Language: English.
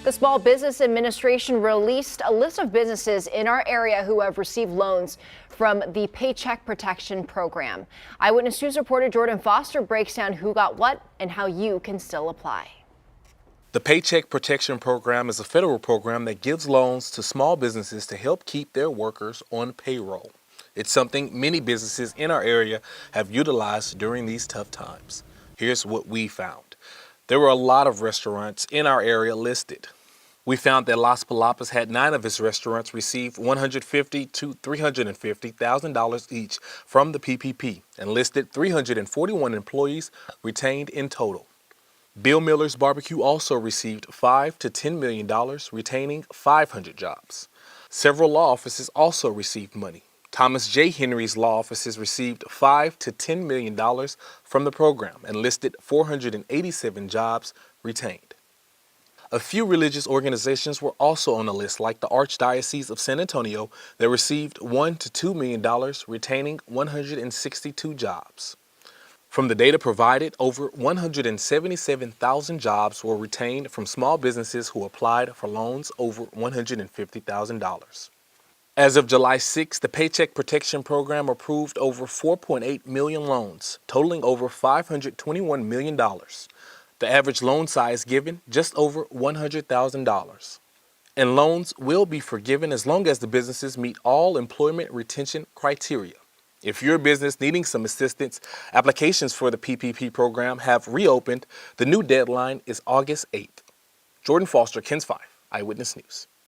The Small Business Administration released a list of businesses in our area who have received loans from the Paycheck Protection Program. Eyewitness News reporter Jordan Foster breaks down who got what and how you can still apply. The Paycheck Protection Program is a federal program that gives loans to small businesses to help keep their workers on payroll. It's something many businesses in our area have utilized during these tough times. Here's what we found. There were a lot of restaurants in our area listed. We found that Las Palapas had 9 of its restaurants receive $150,000 to $350,000 each from the PPP and listed 341 employees retained in total. Bill Miller's Barbecue also received $5 to $10 million, retaining 500 jobs. Several law offices also received money. Thomas J. Henry's law offices received $5 to $10 million from the program and listed 487 jobs retained. A few religious organizations were also on the list, like the Archdiocese of San Antonio, that received $1 to $2 million, retaining 162 jobs. From the data provided, over 177,000 jobs were retained from small businesses who applied for loans over $150,000. As of July 6, the Paycheck Protection Program approved over 4.8 million loans, totaling over $521 million. The average loan size given, just over $100,000. And loans will be forgiven as long as the businesses meet all employment retention criteria. If you're a business needing some assistance, applications for the PPP program have reopened. The new deadline is August 8th. Jordan Foster, KENS 5, Eyewitness News.